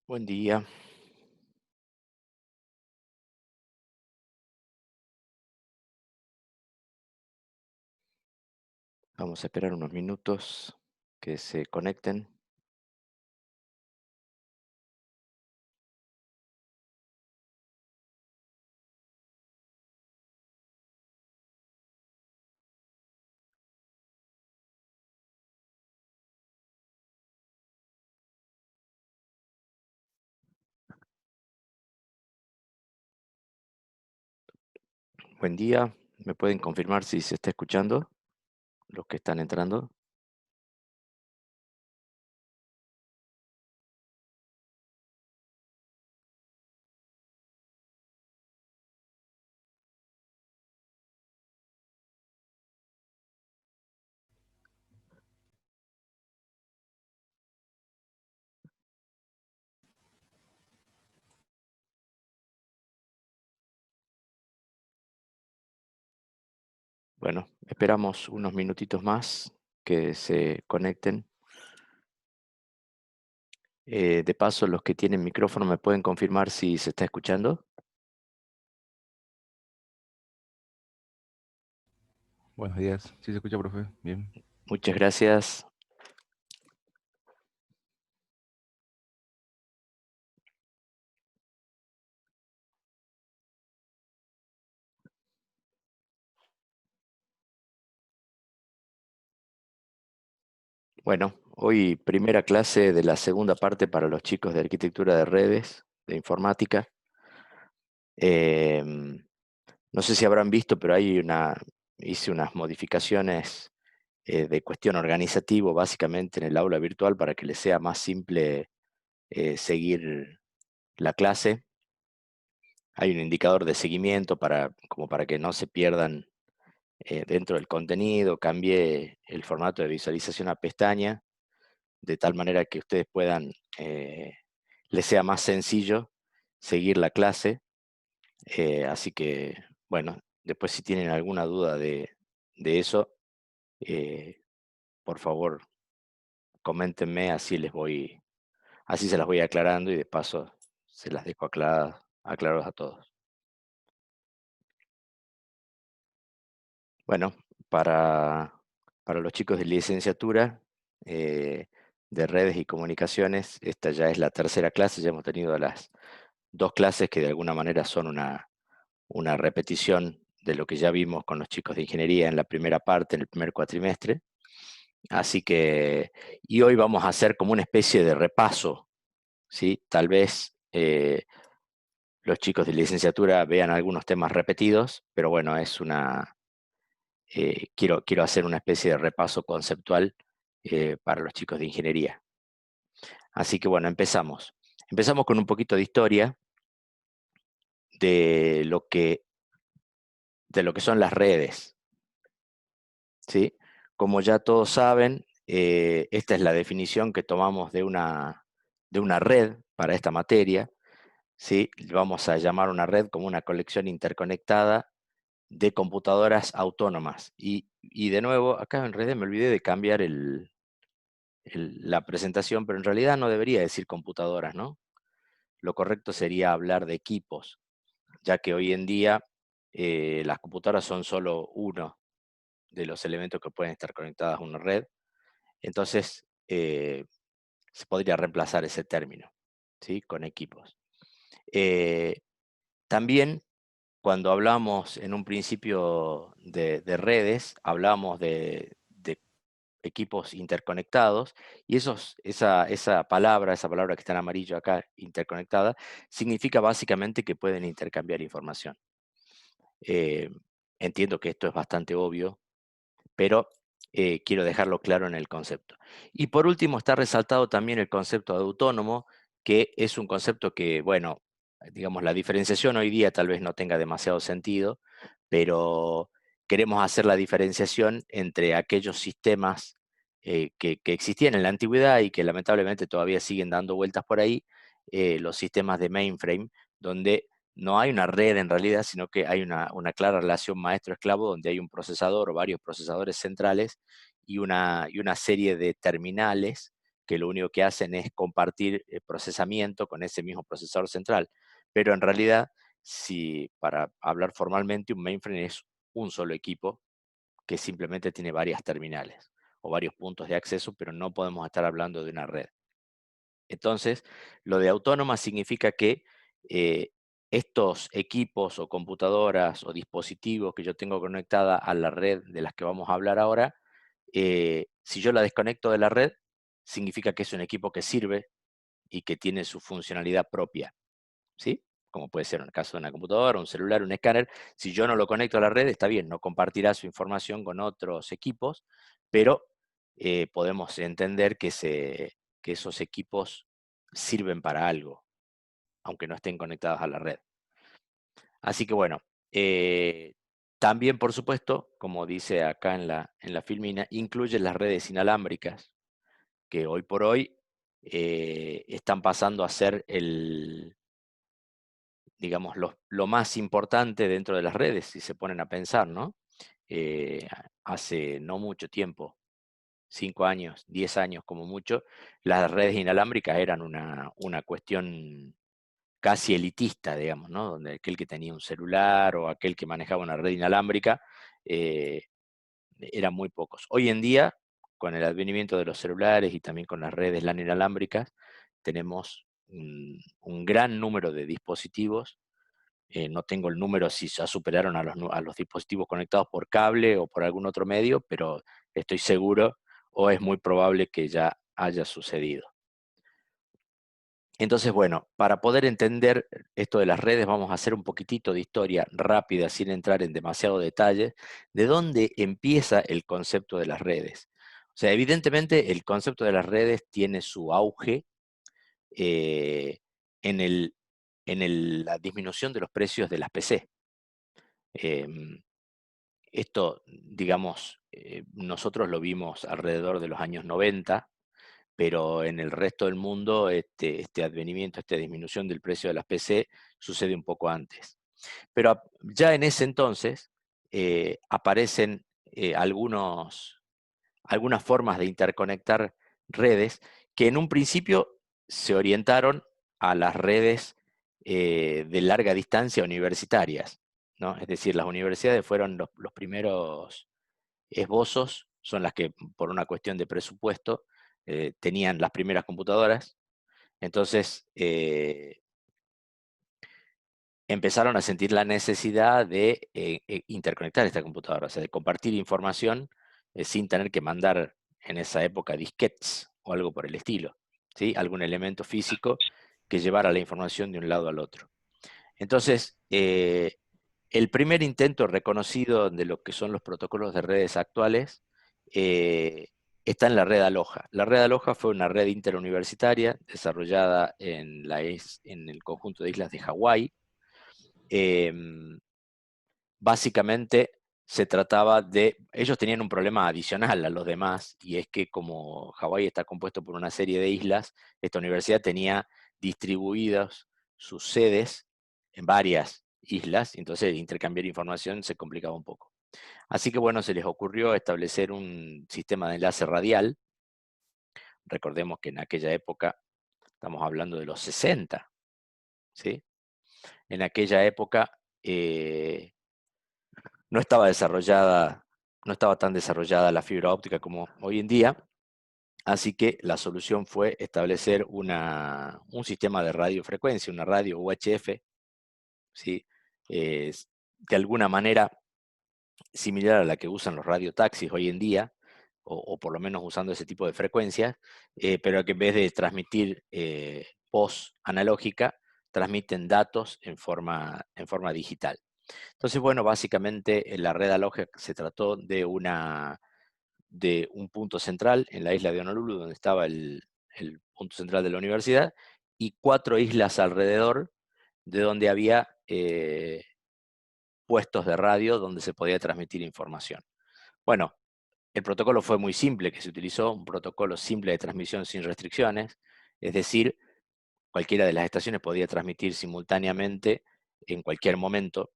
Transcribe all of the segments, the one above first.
Buen día. Vamos a esperar unos minutos que se conecten. Buen día. ¿Me pueden confirmar si se está escuchando los que están entrando? Bueno, esperamos unos minutitos más que se conecten. De paso, los que tienen micrófono, ¿me pueden confirmar si se está escuchando? Buenos días. ¿Sí se escucha, profe? Bien. Muchas gracias. Bueno, hoy primera clase de la segunda parte para los chicos de arquitectura de redes, de informática. Em, no sé si habrán visto, pero hice unas modificaciones de cuestión organizativo, básicamente en el aula virtual, para que les sea más simple seguir la clase. Hay un indicador de seguimiento como para que no se pierdan dentro del contenido. Cambié el formato de visualización a pestaña, de tal manera que ustedes puedan, les sea más sencillo seguir la clase. Así que, bueno, después si tienen alguna duda de eso, eh, por favor, coméntenme, así se las voy aclarando y de paso se las dejo aclarados a todos. Bueno, para, para los chicos de licenciatura eh, de redes y comunicaciones, esta ya es la tercera clase. Ya hemos tenido las dos clases que de alguna manera son una repetición de lo que ya vimos con los chicos de ingeniería en la primera parte, en el primer cuatrimestre. Así que, y hoy vamos a hacer como una especie de repaso, ¿sí? Tal vez los chicos de licenciatura vean algunos temas repetidos, pero bueno, quiero hacer una especie de repaso conceptual para los chicos de ingeniería. Así que bueno, empezamos. Empezamos con un poquito de historia de lo que, de lo que son las redes, ¿sí? Como ya todos saben, esta es la definición que tomamos de una red para esta materia, ¿sí? Vamos a llamar una red como una colección interconectada de computadoras autónomas. Y de nuevo, acá en redes me olvidé de cambiar la presentación, pero en realidad no debería decir computadoras, ¿no? Lo correcto sería hablar de equipos, ya que hoy en día las computadoras son solo uno de los elementos que pueden estar conectadas a una red. Entonces, se podría reemplazar ese término, ¿sí? Con equipos. Eh, También, cuando hablamos en un principio de redes, hablamos de equipos interconectados, y esa palabra que está en amarillo acá, interconectada, significa básicamente que pueden intercambiar información. Eh, Entiendo que esto es bastante obvio, pero quiero dejarlo claro en el concepto. Y por último, está resaltado también el concepto de autónomo, que es un concepto que, bueno, digamos, la diferenciación hoy día tal vez no tenga demasiado sentido, pero queremos hacer la diferenciación entre aquellos sistemas que existían en la antigüedad y que lamentablemente todavía siguen dando vueltas por ahí, los sistemas de mainframe, donde no hay una red en realidad, sino que hay una clara relación maestro-esclavo, donde hay un procesador o varios procesadores centrales y una serie de terminales que lo único que hacen es compartir procesamiento con ese mismo procesador central. Pero en realidad, si para hablar formalmente, un mainframe es un solo equipo que simplemente tiene varias terminales o varios puntos de acceso, pero no podemos estar hablando de una red. Entonces, lo de autónoma significa que estos equipos o computadoras o dispositivos que yo tengo conectada a la red de las que vamos a hablar ahora, si yo la desconecto de la red, significa que es un equipo que sirve y que tiene su funcionalidad propia, ¿sí? Como puede ser en el caso de una computadora, un celular, un escáner. Si yo no lo conecto a la red, está bien, no compartirá su información con otros equipos, pero podemos entender que esos equipos sirven para algo, aunque no estén conectados a la red. Así que bueno, también por supuesto, como dice acá en la filmina, incluye las redes inalámbricas, que hoy por hoy están pasando a ser digamos, lo más importante dentro de las redes, si se ponen a pensar, ¿no? Hace no mucho tiempo, 5 años, 10 años como mucho, las redes inalámbricas eran una cuestión casi elitista, digamos, ¿no? Donde aquel que tenía un celular o aquel que manejaba una red inalámbrica, eh, eran muy pocos. Hoy en día, con el advenimiento de los celulares y también con las redes LAN inalámbricas, tenemos un gran número de dispositivos. No tengo el número si ya superaron a los dispositivos conectados por cable o por algún otro medio, pero estoy seguro o es muy probable que ya haya sucedido. Entonces, bueno, para poder entender esto de las redes, vamos a hacer un poquitito de historia rápida, sin entrar en demasiado detalle, de dónde empieza el concepto de las redes. O sea, evidentemente el concepto de las redes tiene su auge eh, en la disminución de los precios de las PC. Esto, digamos, nosotros lo vimos alrededor de los años 90, pero en el resto del mundo este advenimiento, esta disminución del precio de las PC sucede un poco antes. Pero ya en ese entonces aparecen algunas formas de interconectar redes que en un principio se orientaron a las redes de larga distancia universitarias, ¿no? Es decir, las universidades fueron los primeros esbozos, son las que por una cuestión de presupuesto tenían las primeras computadoras. Entonces empezaron a sentir la necesidad de interconectar esta computadora, o sea, de compartir información sin tener que mandar en esa época disquetes o algo por el estilo, ¿sí? Algún elemento físico que llevara la información de un lado al otro. Entonces, el primer intento reconocido de lo que son los protocolos de redes actuales eh, está en la red Aloha. La red Aloha fue una red interuniversitaria desarrollada en el conjunto de islas de Hawái. Básicamente se trataba de, ellos tenían un problema adicional a los demás, y es que como Hawái está compuesto por una serie de islas, esta universidad tenía distribuidas sus sedes en varias islas, y entonces intercambiar información se complicaba un poco. Así que bueno, se les ocurrió establecer un sistema de enlace radial. Recordemos que en aquella época, estamos hablando de los 60, ¿sí? En aquella época no estaba desarrollada, no estaba tan desarrollada la fibra óptica como hoy en día, así que la solución fue establecer un sistema de radiofrecuencia, una radio UHF, ¿sí? De alguna manera similar a la que usan los radiotaxis hoy en día, o por lo menos usando ese tipo de frecuencias, pero que en vez de transmitir voz analógica, transmiten datos en forma digital. Entonces, bueno, básicamente la red Aloha se trató de un punto central en la isla de Honolulu, donde estaba el punto central de la universidad, y 4 islas alrededor, de donde había puestos de radio donde se podía transmitir información. Bueno, el protocolo fue muy simple que se utilizó, un protocolo simple de transmisión sin restricciones, es decir, cualquiera de las estaciones podía transmitir simultáneamente en cualquier momento,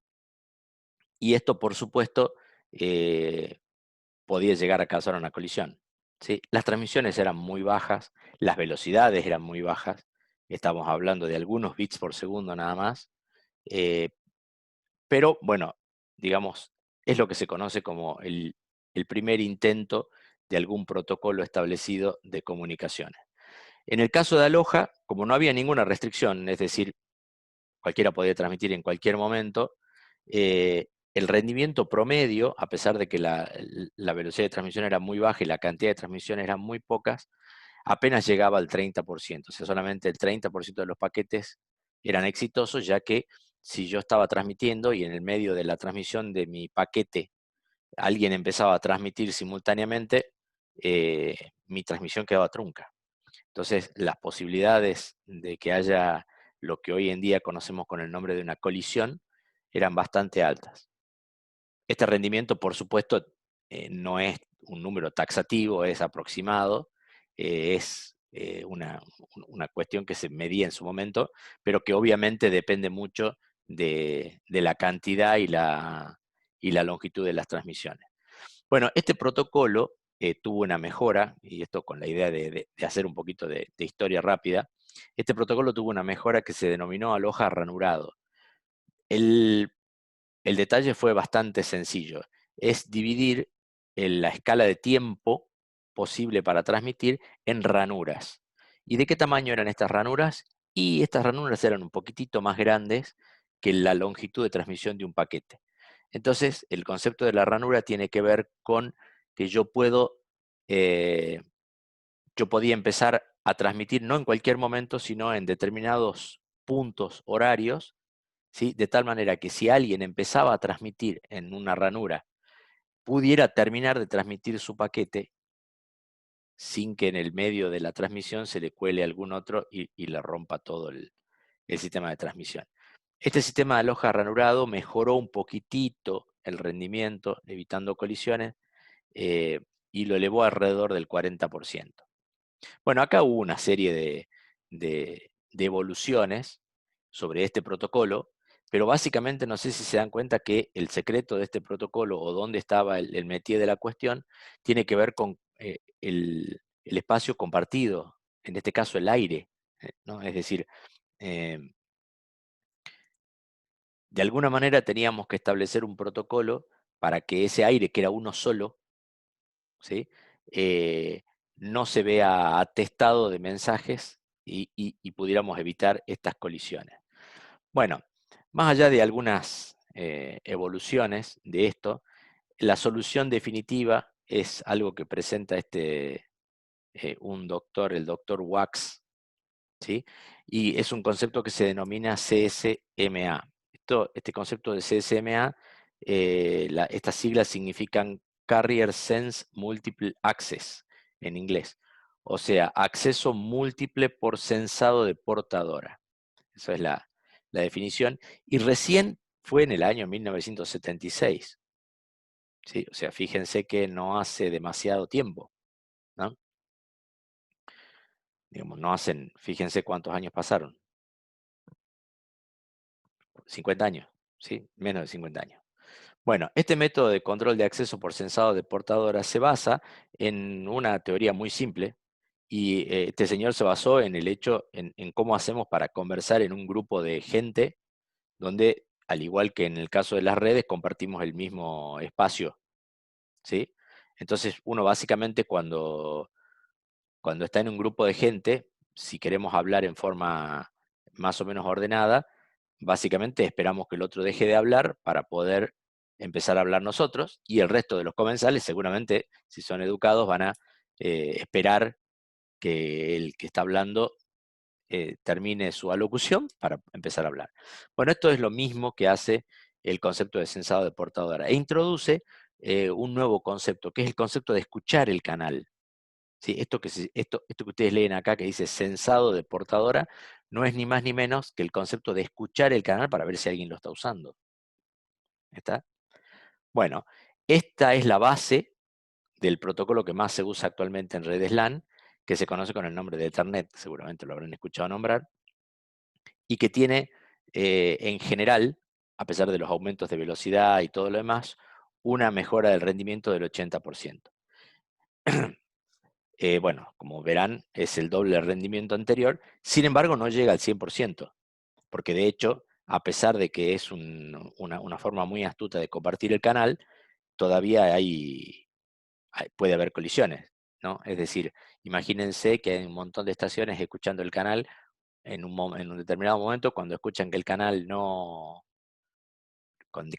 y esto, por supuesto, podía llegar a causar una colisión. ¿sí? Las transmisiones eran muy bajas, las velocidades eran muy bajas, estamos hablando de algunos bits por segundo nada más, eh, pero bueno, digamos, es lo que se conoce como el primer intento de algún protocolo establecido de comunicaciones. En el caso de Aloha, como no había ninguna restricción, es decir, cualquiera podía transmitir en cualquier momento, el rendimiento promedio, a pesar de que la velocidad de transmisión era muy baja y la cantidad de transmisiones eran muy pocas, apenas llegaba al 30%, o sea, solamente el 30% de los paquetes eran exitosos, ya que si yo estaba transmitiendo y en el medio de la transmisión de mi paquete alguien empezaba a transmitir simultáneamente, mi transmisión quedaba trunca. Entonces, las posibilidades de que haya lo que hoy en día conocemos con el nombre de una colisión eran bastante altas. Este rendimiento, por supuesto, no es un número taxativo, es aproximado, es una cuestión que se medía en su momento, pero que obviamente depende mucho de la cantidad y la longitud de las transmisiones. Bueno, este protocolo tuvo una mejora, y esto con la idea de hacer un poquito de historia rápida. Este protocolo tuvo una mejora que se denominó Aloha ranurado. El, el detalle fue bastante sencillo, es dividir la escala de tiempo posible para transmitir en ranuras. ¿Y de qué tamaño eran estas ranuras? Y estas ranuras eran un poquitito más grandes que la longitud de transmisión de un paquete. Entonces, el concepto de la ranura tiene que ver con que eh, yo podía empezar a transmitir no en cualquier momento, sino en determinados puntos horarios, ¿sí? De tal manera que si alguien empezaba a transmitir en una ranura, pudiera terminar de transmitir su paquete sin que en el medio de la transmisión se le cuele algún otro y le rompa todo el sistema de transmisión. Este sistema de aloja ranurado mejoró un poquitito el rendimiento, evitando colisiones, eh, y lo elevó alrededor del 40%. Bueno, acá hubo una serie de evoluciones sobre este protocolo, pero básicamente no sé si se dan cuenta que el secreto de este protocolo o dónde estaba el métier de la cuestión tiene que ver con el espacio compartido, en este caso el aire, ¿no? Es decir, eh, de alguna manera teníamos que establecer un protocolo para que ese aire, que era uno solo, ¿sí? Eh, no se vea atestado de mensajes y pudiéramos evitar estas colisiones. Bueno, más allá de algunas evoluciones de esto, la solución definitiva es algo que presenta un doctor, el doctor Wax, ¿sí? Y es un concepto que se denomina CSMA. Este concepto de CSMA, estas siglas significan Carrier Sense Multiple Access en inglés, o sea, acceso múltiple por sensado de portadora. Esa es la definición. Y recién fue en el año 1976. ¿Sí? O sea, fíjense que no hace demasiado tiempo, ¿no? Digamos, no hacen, fíjense cuántos años pasaron. 50 años, ¿sí? Menos de 50 años. Bueno, este método de control de acceso por sensado de portadora se basa en una teoría muy simple y este señor se basó en el hecho, en cómo hacemos para conversar en un grupo de gente donde, al igual que en el caso de las redes, compartimos el mismo espacio, ¿sí? Entonces, uno básicamente cuando está en un grupo de gente, si queremos hablar en forma más o menos ordenada, básicamente esperamos que el otro deje de hablar para poder empezar a hablar nosotros, y el resto de los comensales seguramente, si son educados, van a esperar que el que está hablando termine su alocución para empezar a hablar. Bueno, esto es lo mismo que hace el concepto de sensado de portadora, e introduce un nuevo concepto, que es el concepto de escuchar el canal. ¿Sí? Esto que ustedes leen acá, que dice sensado de portadora, no es ni más ni menos que el concepto de escuchar el canal para ver si alguien lo está usando. ¿Está? Bueno, esta es la base del protocolo que más se usa actualmente en redes LAN, que se conoce con el nombre de Ethernet, seguramente lo habrán escuchado nombrar, y que tiene en general, a pesar de los aumentos de velocidad y todo lo demás, una mejora del rendimiento del 80%. bueno, como verán, es el doble del rendimiento anterior, sin embargo no llega al 100%, porque de hecho, a pesar de que es una forma muy astuta de compartir el canal, todavía puede haber colisiones, ¿no? Es decir, imagínense que hay un montón de estaciones escuchando el canal en un determinado momento, cuando escuchan que el canal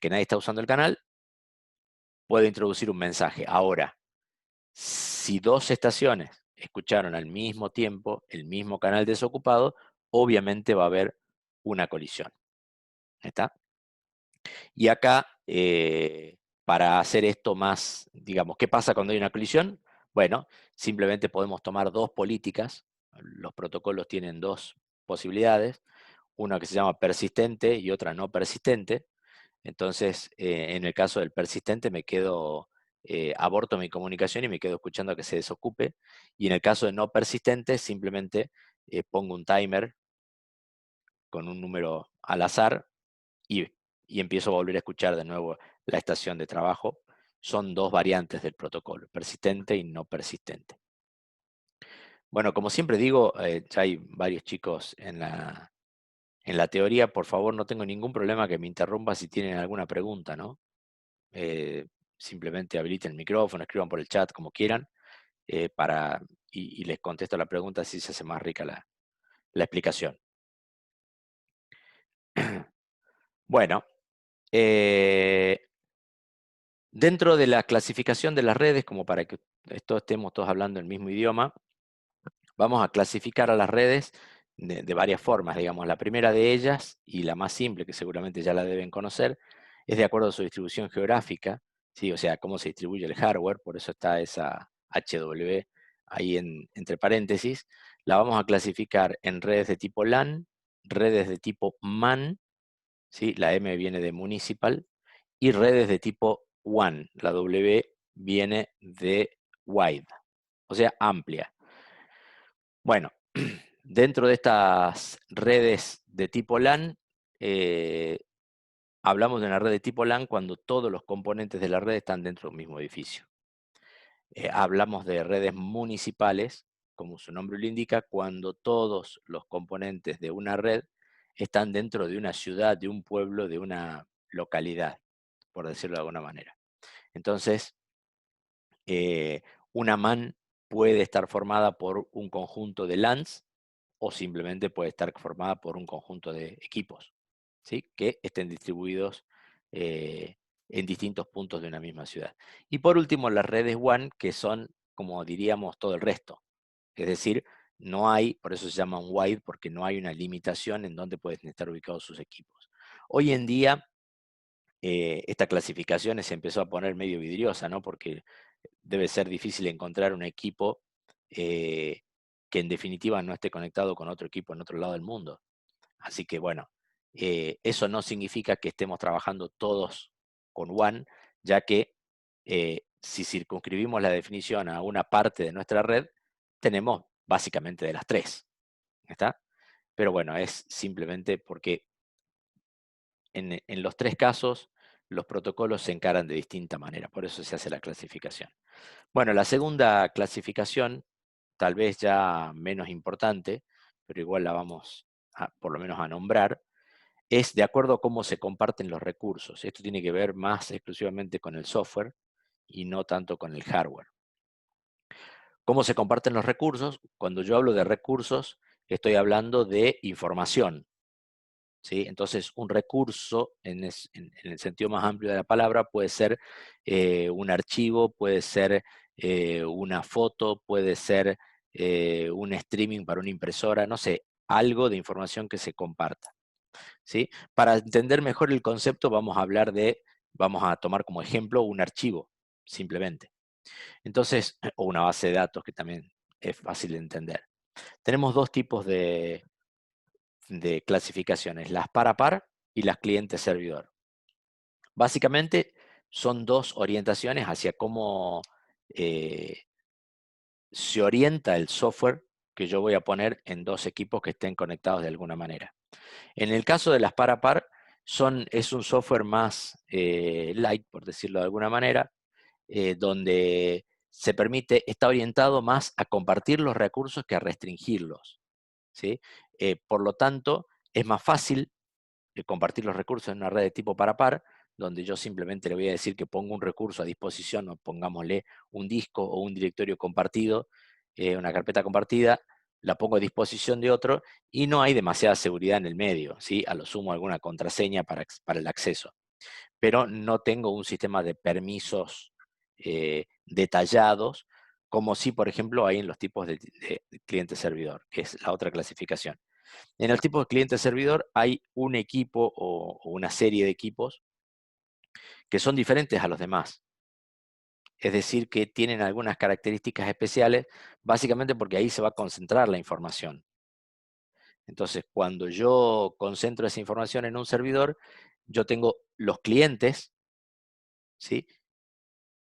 que nadie está usando el canal, puede introducir un mensaje. Ahora, si dos estaciones escucharon al mismo tiempo el mismo canal desocupado, obviamente va a haber una colisión. ¿Está? Y acá, para hacer esto más, digamos, ¿qué pasa cuando hay una colisión? Bueno, simplemente podemos tomar dos políticas. Los protocolos tienen dos posibilidades, una que se llama persistente y otra no persistente. Entonces, en el caso del persistente aborto mi comunicación y me quedo escuchando a que se desocupe. Y en el caso de no persistente, simplemente pongo un timer con un número al azar y, y empiezo a volver a escuchar de nuevo la estación de trabajo. Son dos variantes del protocolo, persistente y no persistente. Bueno, como siempre digo, ya hay varios chicos en la teoría. Por favor, no tengo ningún problema que me interrumpa si tienen alguna pregunta, ¿no? Eh, Simplemente habiliten el micrófono, escriban por el chat como quieran, y les contesto la pregunta si se hace más rica la explicación. Bueno, dentro de la clasificación de las redes, como para que estemos todos hablando el mismo idioma, vamos a clasificar a las redes de varias formas, digamos. La primera de ellas, y la más simple, que seguramente ya la deben conocer, es de acuerdo a su distribución geográfica, ¿sí? O sea, cómo se distribuye el hardware, por eso está esa HW ahí entre paréntesis. La vamos a clasificar en redes de tipo LAN, redes de tipo MAN, ¿sí? La M viene de municipal, y redes de tipo WAN, la W viene de wide, o sea, amplia. Bueno, dentro de estas redes de tipo LAN, hablamos de una red de tipo LAN cuando todos los componentes de la red están dentro del mismo edificio. Hablamos de redes municipales, como su nombre lo indica, cuando todos los componentes de una red están dentro de una ciudad, de un pueblo, de una localidad, por decirlo de alguna manera. Entonces, una MAN puede estar formada por un conjunto de LANs o simplemente puede estar formada por un conjunto de equipos, ¿sí? Que estén distribuidos en distintos puntos de una misma ciudad. Y por último, las redes WAN, que son, como diríamos, todo el resto. Es decir, no hay, por eso se llaman wide, porque no hay una limitación en dónde pueden estar ubicados sus equipos. Hoy en día, esta clasificación se empezó a poner medio vidriosa, ¿no? Porque debe ser difícil encontrar un equipo que en definitiva no esté conectado con otro equipo en otro lado del mundo. Así que bueno, eso no significa que estemos trabajando todos con WAN, ya que si circunscribimos la definición a una parte de nuestra red, tenemos básicamente de las tres. ¿Está? Pero bueno, es simplemente porque en los tres casos los protocolos se encaran de distinta manera, por eso se hace la clasificación. Bueno, la segunda clasificación, tal vez ya menos importante, pero igual la vamos por lo menos a nombrar, es de acuerdo a cómo se comparten los recursos. Esto tiene que ver más exclusivamente con el software y no tanto con el hardware. ¿Cómo se comparten los recursos? Cuando yo hablo de recursos, estoy hablando de información, ¿sí? Entonces, un recurso, en el sentido más amplio de la palabra, puede ser un archivo, puede ser una foto, puede ser un streaming para una impresora, no sé, algo de información que se comparta, ¿sí? Para entender mejor el concepto, vamos a tomar como ejemplo un archivo, simplemente. Entonces, o una base de datos que también es fácil de entender. Tenemos dos tipos de clasificaciones, las par a par y las cliente-servidor. Básicamente son dos orientaciones hacia cómo se orienta el software que yo voy a poner en dos equipos que estén conectados de alguna manera. En el caso de las par a par, es un software más light, por decirlo de alguna manera, donde se permite, está orientado más a compartir los recursos que a restringirlos, ¿sí? Por lo tanto, es más fácil compartir los recursos en una red de tipo par a par, donde yo simplemente le voy a decir que pongo un recurso a disposición, o pongámosle un disco o un directorio compartido, una carpeta compartida, la pongo a disposición de otro, y no hay demasiada seguridad en el medio, ¿sí? A lo sumo alguna contraseña para el acceso. Pero no tengo un sistema de permisos detallados, como si, por ejemplo, hay en los tipos de cliente-servidor, que es la otra clasificación. En el tipo de cliente-servidor hay un equipo o una serie de equipos que son diferentes a los demás. Es decir, que tienen algunas características especiales, básicamente porque ahí se va a concentrar la información. Entonces, cuando yo concentro esa información en un servidor, yo tengo los clientes, ¿sí?,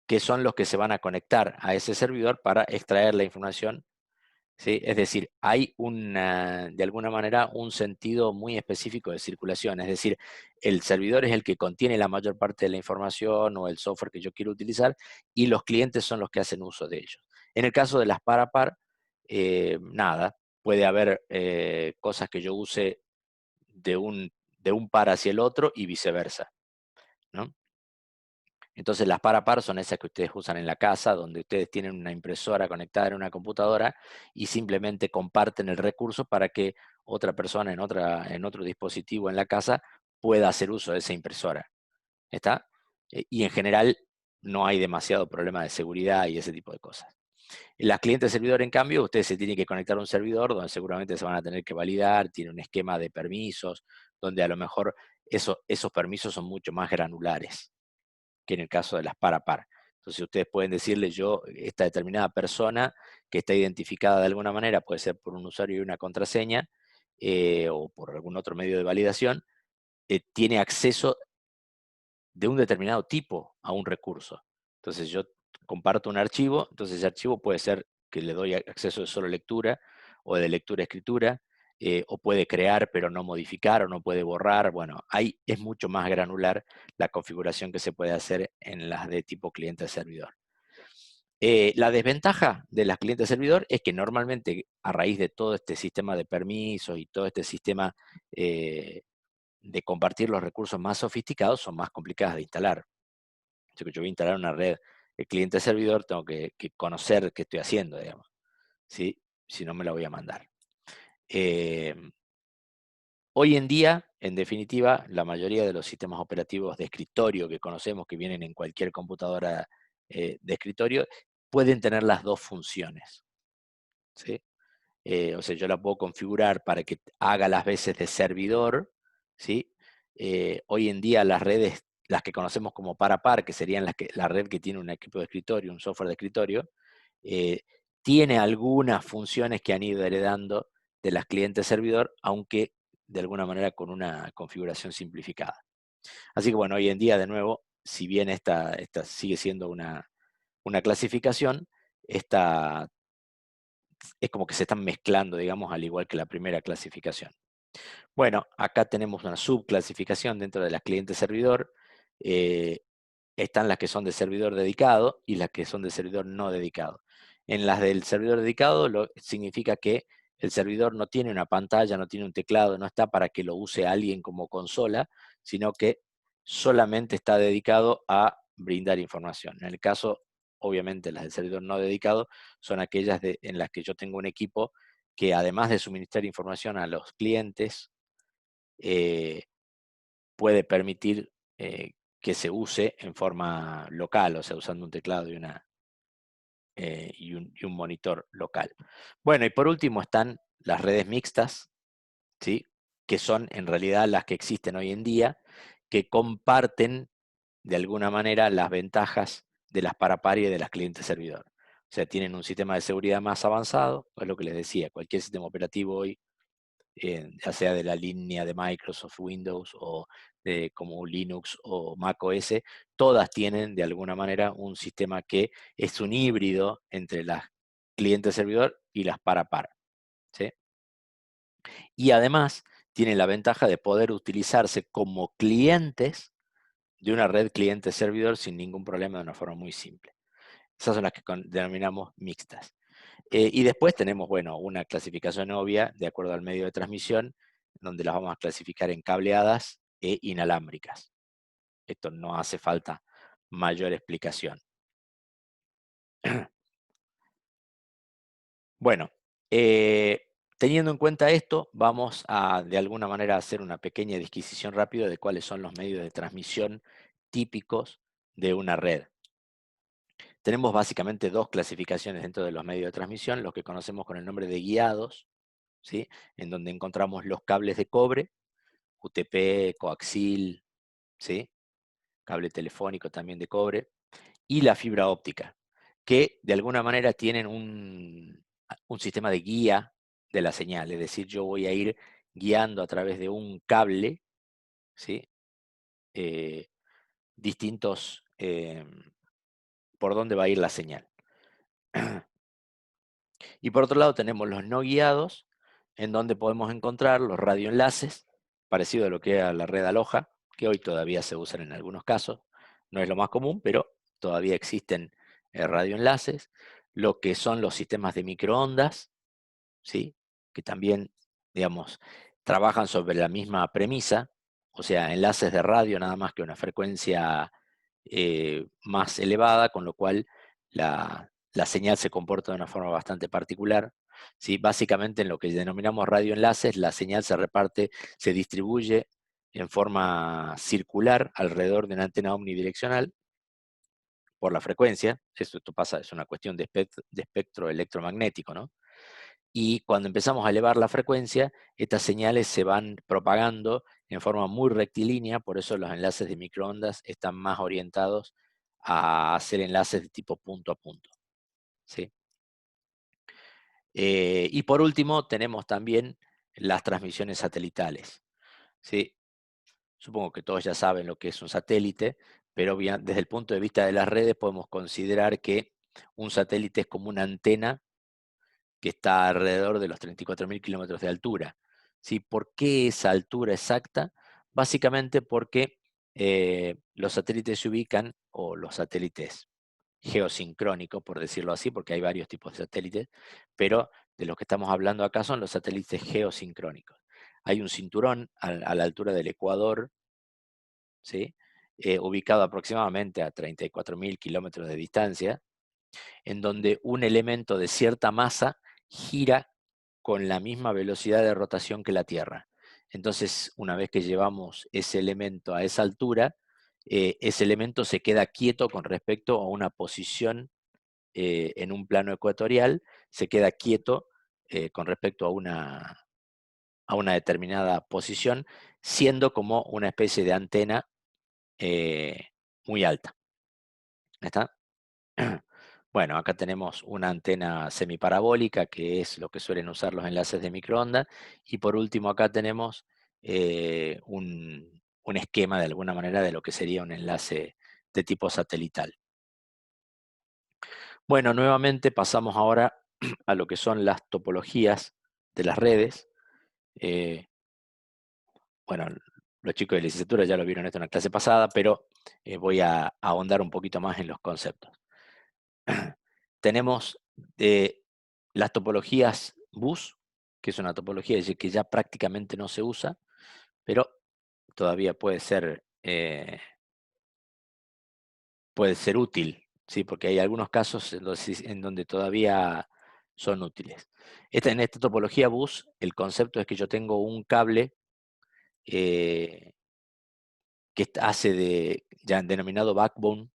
que son los que se van a conectar a ese servidor para extraer la información, ¿sí? Es decir, hay de alguna manera un sentido muy específico de circulación. Es decir, el servidor es el que contiene la mayor parte de la información o el software que yo quiero utilizar, y los clientes son los que hacen uso de ellos. En el caso de las par a par, nada, puede haber cosas que yo use de un par hacia el otro y viceversa, ¿no? Entonces las par a par son esas que ustedes usan en la casa, donde ustedes tienen una impresora conectada en una computadora y simplemente comparten el recurso para que otra persona en otro dispositivo en la casa pueda hacer uso de esa impresora. ¿Está? Y en general no hay demasiado problema de seguridad y ese tipo de cosas. Las clientes servidor, en cambio, ustedes se tienen que conectar a un servidor donde seguramente se van a tener que validar, tiene un esquema de permisos, donde a lo mejor esos permisos son mucho más granulares que en el caso de las par a par. Entonces ustedes pueden decirle, esta determinada persona que está identificada de alguna manera, puede ser por un usuario y una contraseña, o por algún otro medio de validación, tiene acceso de un determinado tipo a un recurso. Entonces yo comparto un archivo, entonces ese archivo puede ser que le doy acceso de solo lectura o de lectura-escritura, o puede crear pero no modificar, o no puede borrar. Bueno, ahí es mucho más granular la configuración que se puede hacer en las de tipo cliente-servidor. La desventaja de las cliente-servidor es que normalmente, a raíz de todo este sistema de permisos y todo este sistema de compartir los recursos más sofisticados, son más complicadas de instalar. Si yo voy a instalar una red de cliente-servidor, tengo que conocer qué estoy haciendo, digamos, ¿sí? Si no, me la voy a mandar. Hoy en día, en definitiva, la mayoría de los sistemas operativos de escritorio que conocemos, que vienen en cualquier computadora de escritorio, pueden tener las dos funciones, ¿sí? O sea, yo la puedo configurar para que haga las veces de servidor, ¿sí? Hoy en día las redes, las que conocemos como par a par, que serían la red que tiene un equipo de escritorio, un software de escritorio, eh, tiene algunas funciones que han ido heredando de las clientes servidor, aunque de alguna manera con una configuración simplificada. Así que bueno, hoy en día, de nuevo, si bien esta sigue siendo una clasificación, esta es como que se están mezclando, digamos, al igual que la primera clasificación. Bueno, acá tenemos una subclasificación dentro de las clientes servidor. Están las que son de servidor dedicado y las que son de servidor no dedicado. En las del servidor dedicado significa que el servidor no tiene una pantalla, no tiene un teclado, no está para que lo use alguien como consola, sino que solamente está dedicado a brindar información. En el caso, obviamente, las del servidor no dedicado son aquellas en las que yo tengo un equipo que, además de suministrar información a los clientes, puede permitir que se use en forma local, o sea, usando un teclado y un monitor local. Bueno, y por último están las redes mixtas, ¿sí?, que son en realidad las que existen hoy en día, que comparten de alguna manera las ventajas de las par a par y de las clientes servidor. O sea, tienen un sistema de seguridad más avanzado, es lo que les decía, cualquier sistema operativo hoy, ya sea de la línea de Microsoft Windows o como Linux o Mac OS, todas tienen de alguna manera un sistema que es un híbrido entre las clientes servidor y las par a par, ¿sí? Y además tiene la ventaja de poder utilizarse como clientes de una red cliente-servidor sin ningún problema, de una forma muy simple. Esas son las que denominamos mixtas. Y después tenemos, bueno, una clasificación obvia de acuerdo al medio de transmisión, donde las vamos a clasificar en cableadas e inalámbricas. Esto no hace falta mayor explicación. Bueno, teniendo en cuenta esto, vamos a de alguna manera hacer una pequeña disquisición rápida de cuáles son los medios de transmisión típicos de una red. Tenemos básicamente dos clasificaciones dentro de los medios de transmisión, los que conocemos con el nombre de guiados, ¿sí? En donde encontramos los cables de cobre, UTP, coaxil, ¿sí? Cable telefónico también de cobre, y la fibra óptica, que de alguna manera tienen un sistema de guía de la señal, es decir, yo voy a ir guiando a través de un cable, ¿sí? Distintos por dónde va a ir la señal. Y por otro lado tenemos los no guiados, en donde podemos encontrar los radioenlaces, parecido a lo que era la red Aloha, que hoy todavía se usan en algunos casos. No es lo más común, pero todavía existen radioenlaces. Lo que son los sistemas de microondas, ¿sí? Que también, digamos, trabajan sobre la misma premisa, o sea, enlaces de radio nada más que una frecuencia más elevada, con lo cual la señal se comporta de una forma bastante particular. ¿Sí? Básicamente en lo que denominamos radioenlaces, la señal se reparte, se distribuye en forma circular alrededor de una antena omnidireccional por la frecuencia. Esto pasa, es una cuestión de espectro electromagnético, ¿no? Y cuando empezamos a elevar la frecuencia, estas señales se van propagando en forma muy rectilínea, por eso los enlaces de microondas están más orientados a hacer enlaces de tipo punto a punto, ¿sí? Y por último, tenemos también las transmisiones satelitales, ¿sí? Supongo que todos ya saben lo que es un satélite, pero bien, desde el punto de vista de las redes podemos considerar que un satélite es como una antena que está alrededor de los 34.000 kilómetros de altura. ¿Sí? ¿Por qué esa altura exacta? Básicamente porque los satélites se ubican, o los satélites geosincrónicos, por decirlo así, porque hay varios tipos de satélites, pero de los que estamos hablando acá son los satélites geosincrónicos. Hay un cinturón a la altura del Ecuador, ¿sí? Ubicado aproximadamente a 34.000 kilómetros de distancia, en donde un elemento de cierta masa gira con la misma velocidad de rotación que la Tierra. Entonces, una vez que llevamos ese elemento a esa altura, ese elemento se queda quieto con respecto a una posición en un plano ecuatorial, se queda quieto con respecto a una determinada posición, siendo como una especie de antena muy alta. ¿Está? Bueno, acá tenemos una antena semiparabólica, que es lo que suelen usar los enlaces de microondas. Y por último, acá tenemos un esquema de alguna manera de lo que sería un enlace de tipo satelital. Bueno, nuevamente pasamos ahora a lo que son las topologías de las redes. Eh, bueno, los chicos de licenciatura ya lo vieron esto en la clase pasada, pero voy a ahondar un poquito más en los conceptos. Tenemos las topologías bus, que es una topología que ya prácticamente no se usa, pero todavía puede ser útil, ¿sí? Porque hay algunos casos en donde todavía son útiles. En esta topología bus, el concepto es que yo tengo un cable eh, que hace ya denominado backbone,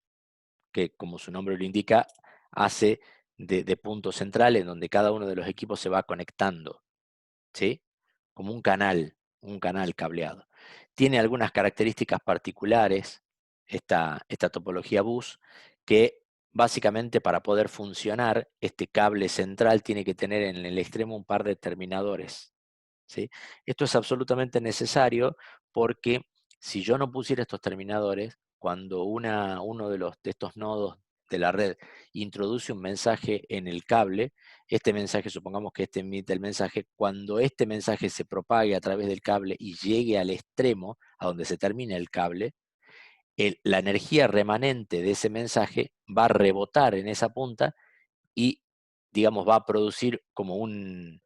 que como su nombre lo indica, hace de punto central en donde cada uno de los equipos se va conectando, ¿sí? Como un canal cableado. Tiene algunas características particulares esta topología bus, que básicamente para poder funcionar, este cable central tiene que tener en el extremo un par de terminadores, ¿sí? Esto es absolutamente necesario porque si yo no pusiera estos terminadores, cuando uno de estos nodos de la red introduce un mensaje en el cable, este mensaje, supongamos que este emite el mensaje, cuando este mensaje se propague a través del cable y llegue al extremo, a donde se termina el cable, la energía remanente de ese mensaje va a rebotar en esa punta y, digamos, va a producir como una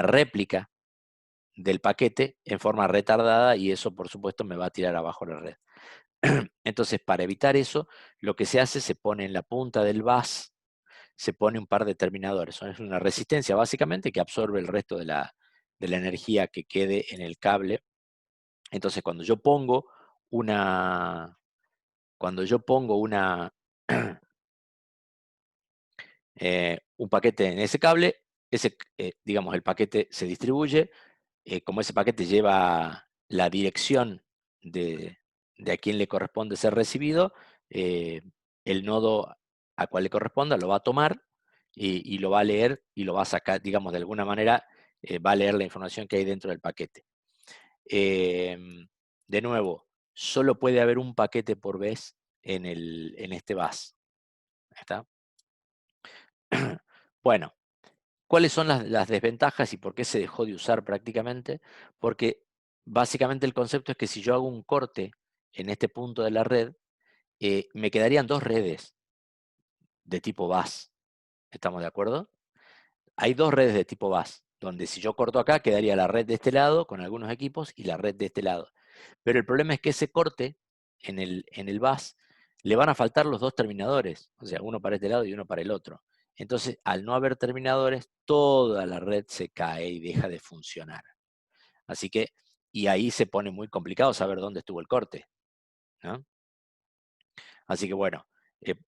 réplica del paquete en forma retardada y eso, por supuesto, me va a tirar abajo la red. Entonces, para evitar eso, lo que se hace, se pone en la punta del bus, se pone un par de terminadores. Es una resistencia básicamente que absorbe el resto de la energía que quede en el cable. Entonces, cuando yo pongo un paquete en ese cable, digamos, el paquete se distribuye. Como ese paquete lleva la dirección de a quién le corresponde ser recibido, eh, el nodo a cual le corresponda lo va a tomar y lo va a leer y lo va a sacar, digamos, de alguna manera, va a leer la información que hay dentro del paquete. De nuevo, solo puede haber un paquete por vez en este bus. ¿Está? Bueno, ¿cuáles son las desventajas y por qué se dejó de usar prácticamente? Porque básicamente el concepto es que si yo hago un corte en este punto de la red, me quedarían dos redes de tipo bus. ¿Estamos de acuerdo? Hay dos redes de tipo bus, donde si yo corto acá, quedaría la red de este lado con algunos equipos y la red de este lado. Pero el problema es que ese corte en el bus le van a faltar los dos terminadores, o sea, uno para este lado y uno para el otro. Entonces, al no haber terminadores, toda la red se cae y deja de funcionar. Así que, y ahí se pone muy complicado saber dónde estuvo el corte, ¿no? Así que bueno,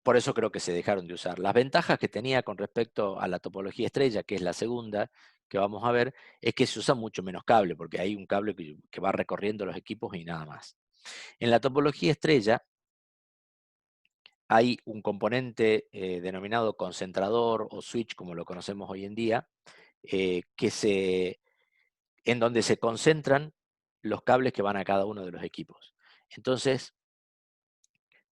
por eso creo que se dejaron de usar. Las ventajas que tenía con respecto a la topología estrella, que es la segunda que vamos a ver, es que se usa mucho menos cable, porque hay un cable que va recorriendo los equipos y nada más. En la topología estrella hay un componente denominado concentrador o switch, como lo conocemos hoy en día, en donde se concentran los cables que van a cada uno de los equipos. Entonces,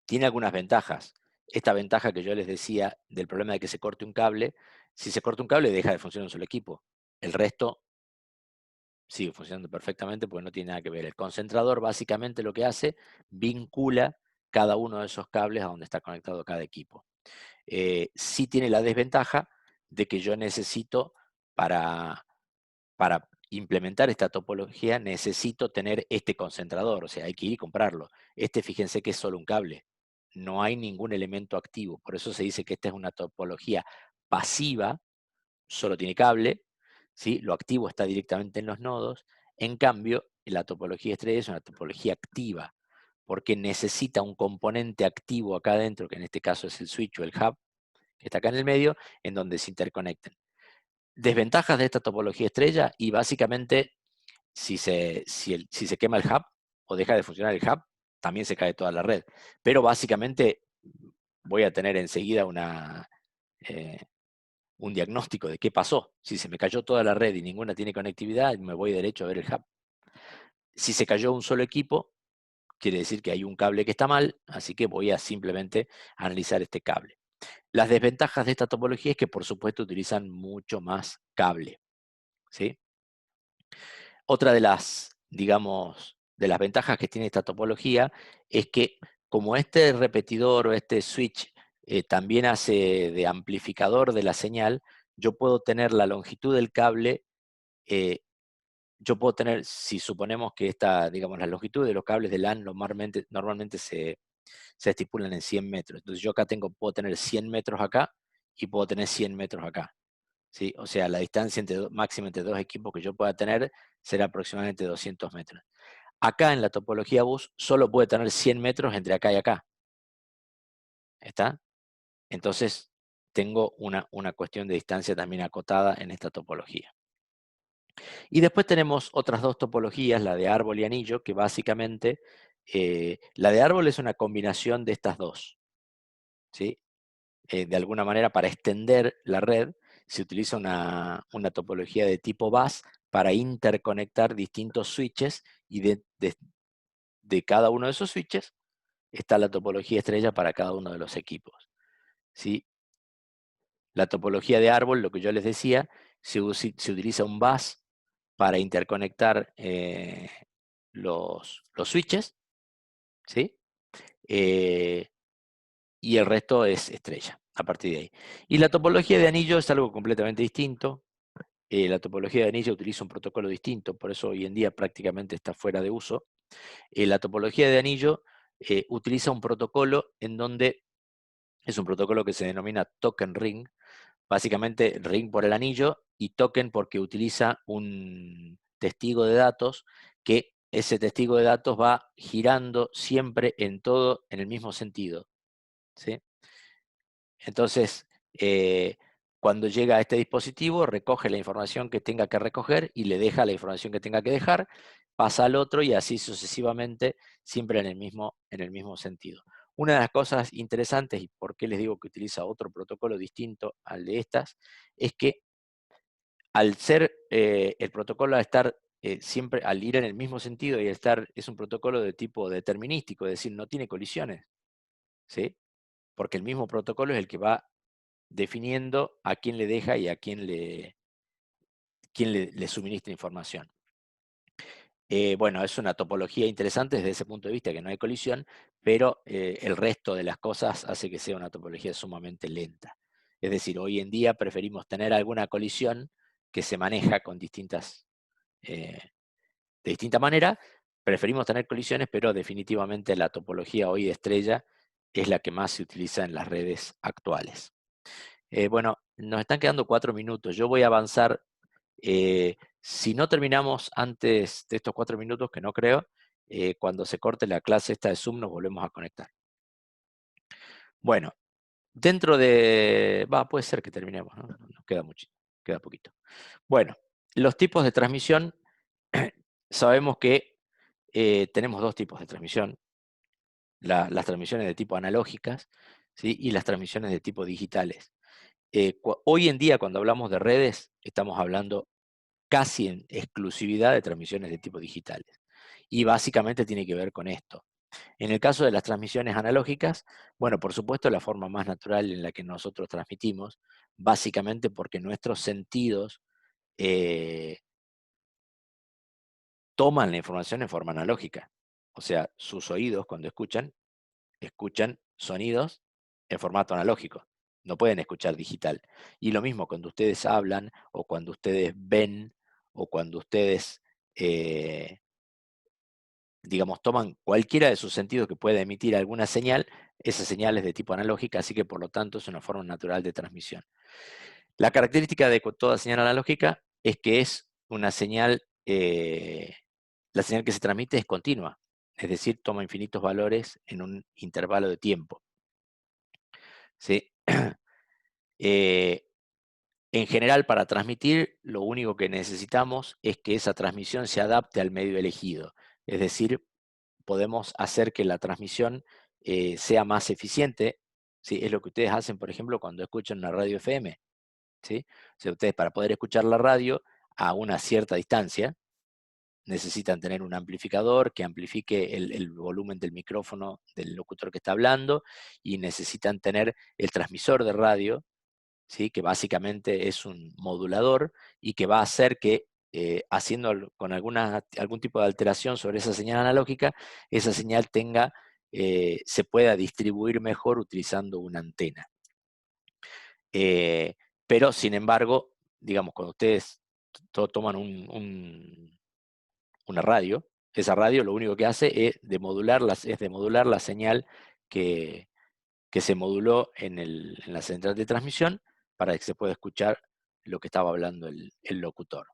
tiene algunas ventajas. Esta ventaja que yo les decía del problema de que se corte un cable, si se corta un cable deja de funcionar un solo equipo. El resto sigue funcionando perfectamente porque no tiene nada que ver. El concentrador básicamente lo que hace, vincula cada uno de esos cables a donde está conectado cada equipo. Sí tiene la desventaja de que yo necesito, para implementar esta topología, necesito tener este concentrador, o sea, hay que ir y comprarlo. Fíjense que es solo un cable, no hay ningún elemento activo, por eso se dice que esta es una topología pasiva, solo tiene cable, ¿sí? Lo activo está directamente en los nodos. En cambio, la topología estrella es una topología activa, porque necesita un componente activo acá adentro, que en este caso es el switch o el hub, que está acá en el medio, en donde se interconecten. Desventajas de esta topología estrella, y básicamente si se quema el hub o deja de funcionar el hub, también se cae toda la red. Pero básicamente voy a tener enseguida eh, un diagnóstico de qué pasó. Si se me cayó toda la red y ninguna tiene conectividad, me voy derecho a ver el hub. Si se cayó un solo equipo, quiere decir que hay un cable que está mal, así que voy a simplemente analizar este cable. Las desventajas de esta topología es que, por supuesto, utilizan mucho más cable, ¿sí? Otra de las, digamos, de las ventajas que tiene esta topología es que como este repetidor o este switch también hace de amplificador de la señal, yo puedo tener la longitud del cable, yo puedo tener, si suponemos que digamos, la longitud de los cables de LAN normalmente se estipulan en 100 metros. Entonces yo acá puedo tener 100 metros acá y puedo tener 100 metros acá. ¿Sí? O sea, la distancia máxima entre dos equipos que yo pueda tener será aproximadamente 200 metros. Acá en la topología bus solo puede tener 100 metros entre acá y acá. ¿Está? Entonces tengo una cuestión de distancia también acotada en esta topología. Y después tenemos otras dos topologías, la de árbol y anillo, que básicamente, la de árbol es una combinación de estas dos. ¿Sí? De alguna manera, para extender la red, se utiliza una topología de tipo bus para interconectar distintos switches y de cada uno de esos switches está la topología estrella para cada uno de los equipos. ¿Sí? La topología de árbol, lo que yo les decía, se utiliza un bus para interconectar los switches, ¿sí? Y el resto es estrella, a partir de ahí. Y la topología de anillo es algo completamente distinto. La topología de anillo utiliza un protocolo distinto, por eso hoy en día prácticamente está fuera de uso. La topología de anillo utiliza un protocolo en donde es un protocolo que se denomina token ring, básicamente ring por el anillo y token porque utiliza un testigo de datos que ese testigo de datos va girando siempre en todo en el mismo sentido, ¿sí? Entonces, cuando llega a este dispositivo, recoge la información que tenga que recoger y le deja la información que tenga que dejar, pasa al otro y así sucesivamente, siempre en el mismo sentido. Una de las cosas interesantes, y por qué les digo que utiliza otro protocolo distinto al de estas, es que al ser el protocolo, al estar siempre, al ir en el mismo sentido y estar, es un protocolo de tipo determinístico, es decir, no tiene colisiones, ¿sí? Porque el mismo protocolo es el que va definiendo a quién le deja y a quién le suministra información. Bueno, es una topología interesante desde ese punto de vista, que no hay colisión, pero el resto de las cosas hace que sea una topología sumamente lenta. Es decir, hoy en día preferimos tener alguna colisión que se maneja con de distinta manera, preferimos tener colisiones, pero definitivamente la topología hoy de estrella es la que más se utiliza en las redes actuales. Bueno, nos están quedando 4 minutos. Yo voy a avanzar. Si no terminamos antes de estos 4 minutos, que no creo, cuando se corte la clase esta de Zoom nos volvemos a conectar. Bueno, dentro de... puede ser que terminemos, ¿no? Nos queda mucho, queda poquito. Bueno, los tipos de transmisión, sabemos que tenemos dos tipos de transmisión. Las transmisiones de tipo analógicas, ¿sí? Y las transmisiones de tipo digitales. Hoy en día, cuando hablamos de redes, estamos hablando casi en exclusividad de transmisiones de tipo digitales. Y básicamente tiene que ver con esto. En el caso de las transmisiones analógicas, bueno, por supuesto la forma más natural en la que nosotros transmitimos, básicamente porque nuestros sentidos toman la información en forma analógica. O sea, sus oídos cuando escuchan sonidos en formato analógico. No pueden escuchar digital. Y lo mismo cuando ustedes hablan o cuando ustedes ven o cuando ustedes, digamos, toman cualquiera de sus sentidos que pueda emitir alguna señal, esa señal es de tipo analógica, así que por lo tanto es una forma natural de transmisión. La característica de toda señal analógica es que es una señal, la señal que se transmite es continua, es decir, toma infinitos valores en un intervalo de tiempo. ¿Sí? En general, para transmitir, lo único que necesitamos es que esa transmisión se adapte al medio elegido. Es decir, podemos hacer que la transmisión sea más eficiente. ¿Sí? Es lo que ustedes hacen, por ejemplo, cuando escuchan una radio FM. ¿Sí? O sea, ustedes para poder escuchar la radio a una cierta distancia, necesitan tener un amplificador que amplifique el volumen del micrófono del locutor que está hablando y necesitan tener el transmisor de radio, ¿sí? Que básicamente es un modulador y que va a hacer que haciendo con algún tipo de alteración sobre esa señal analógica, esa señal se pueda distribuir mejor utilizando una antena. Pero, sin embargo, digamos, cuando ustedes toman una radio, esa radio lo único que hace es demodular la señal que, que se moduló en la central de transmisión para que se pueda escuchar lo que estaba hablando el locutor.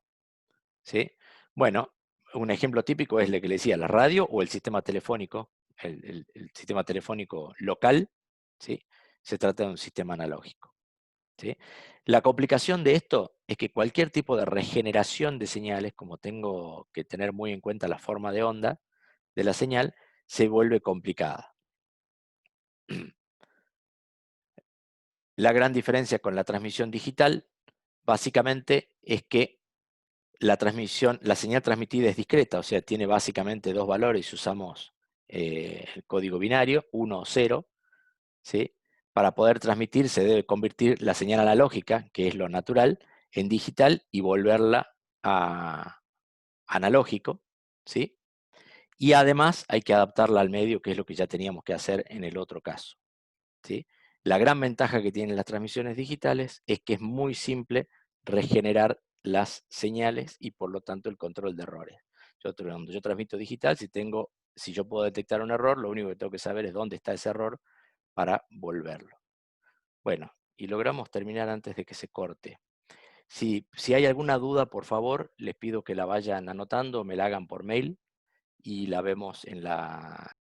¿Sí? Bueno, un ejemplo típico es lo que le decía, la radio o el sistema telefónico, el sistema telefónico local, ¿sí? Se trata de un sistema analógico. ¿Sí? La complicación de esto es que cualquier tipo de regeneración de señales, como tengo que tener muy en cuenta la forma de onda de la señal, se vuelve complicada. La gran diferencia con la transmisión digital, básicamente, es que la señal transmitida es discreta, o sea, tiene básicamente dos valores y usamos el código binario, 1 o 0, ¿sí? Para poder transmitir se debe convertir la señal analógica, que es lo natural, en digital y volverla a analógico, ¿sí? Y además hay que adaptarla al medio, que es lo que ya teníamos que hacer en el otro caso, ¿sí? La gran ventaja que tienen las transmisiones digitales es que es muy simple regenerar las señales y por lo tanto el control de errores. Cuando yo transmito digital, si yo puedo detectar un error, lo único que tengo que saber es dónde está ese error para volverlo. Bueno, y logramos terminar antes de que se corte. Si hay alguna duda, por favor, les pido que la vayan anotando, me la hagan por mail y la vemos